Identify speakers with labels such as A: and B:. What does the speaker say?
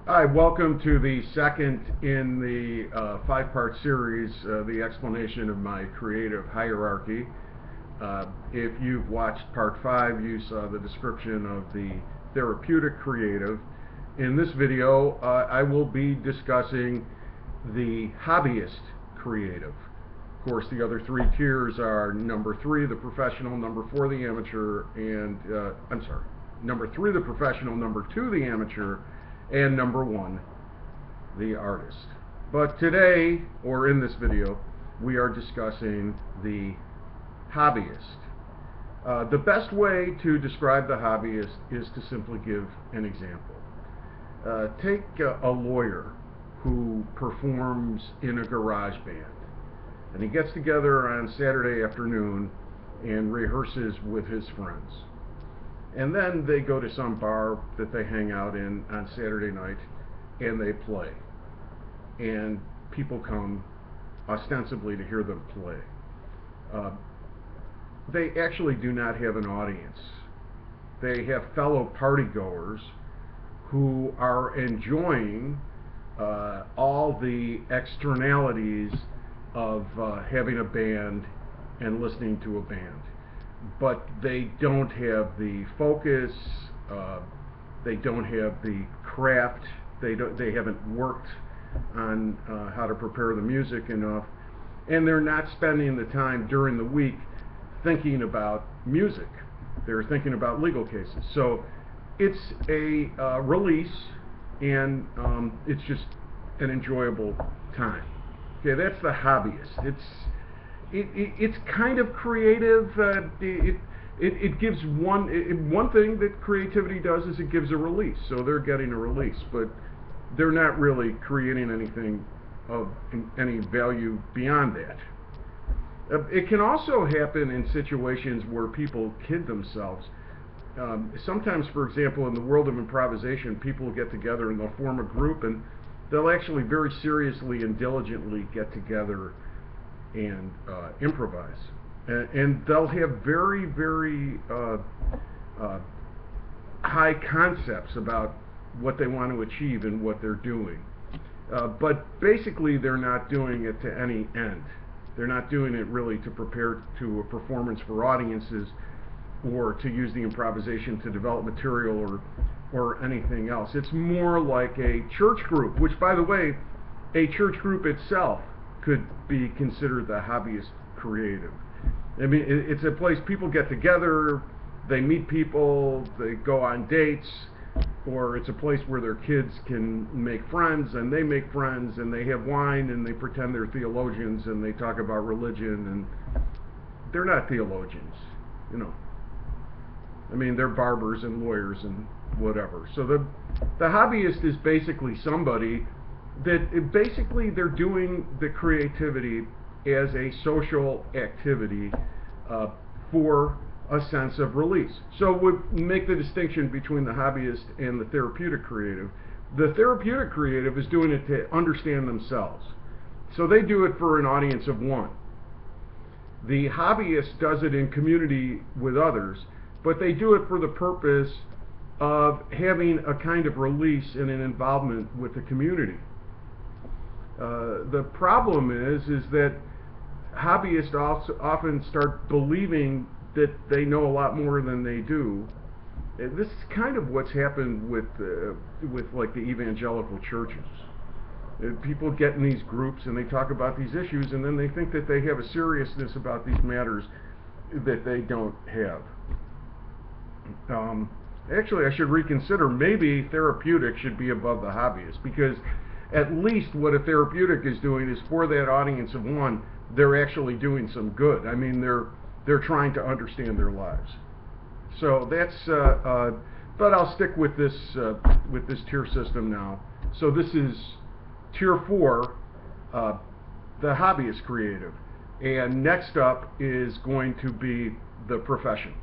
A: Hi, welcome to the second in the five-part series, the explanation of my creative hierarchy. If you've watched part 5, you saw the description of the therapeutic creative. In this video, I will be discussing the hobbyist creative. Of course, the other 3 tiers are number 3, the professional, number 4, the amateur, and, number 3, the professional, number 2, the amateur, and number 1, the artist. But today, or in this video, we are discussing the hobbyist. The best way to describe the hobbyist is to simply give an example. Take a lawyer who performs in a garage band, and he gets together on Saturday afternoon and rehearses with his friends. And then they go to some bar that they hang out in on Saturday night and they play. And people come ostensibly to hear them play. They actually do not have an audience. They have fellow partygoers who are enjoying all the externalities of having a band and listening to a band. But they don't have the focus, they don't have the craft, they haven't worked on how to prepare the music enough, and they're not spending the time during the week thinking about music. They're thinking about legal cases. So it's a release, and it's just an enjoyable time. Okay, that's the hobbyist. It's kind of creative. It gives one thing that creativity does is it gives a release. So they're getting a release, but they're not really creating anything of any value beyond that. It can also happen in situations where people kid themselves. Sometimes, for example, in the world of improvisation, people get together and they'll form a group, and they'll actually very seriously and diligently get together and improvise, and they'll have very, very high concepts about what they want to achieve and what they're doing, but basically they're not doing it to any end. They're not doing it really to prepare to a performance for audiences or to use the improvisation to develop material or anything else. It's more like a church group, which, by the way, a church group itself could be considered the hobbyist creative. I mean, it's a place people get together, they meet people, they go on dates, or it's a place where their kids can make friends, and they make friends, and they have wine, and they pretend they're theologians, and they talk about religion, and they're not theologians, you know. I mean, they're barbers and lawyers and whatever. So the hobbyist is basically somebody that basically they're doing the creativity as a social activity for a sense of release. So we make the distinction between the hobbyist and the therapeutic creative. The therapeutic creative is doing it to understand themselves. So they do it for an audience of 1. The hobbyist does it in community with others, but they do it for the purpose of having a kind of release and an involvement with the community. The problem is that hobbyists also often start believing that they know a lot more than they do. And this is kind of what's happened with like the evangelical churches. People get in these groups and they talk about these issues, and then they think that they have a seriousness about these matters that they don't have. Actually, I should reconsider. Maybe therapeutic should be above the hobbyist, because at least what a therapeutic is doing is for that audience of 1, they're actually doing some good. I mean, they're trying to understand their lives. So that's, but I'll stick with this tier system now. So this is tier 4, the hobbyist creative, and next up is going to be the profession.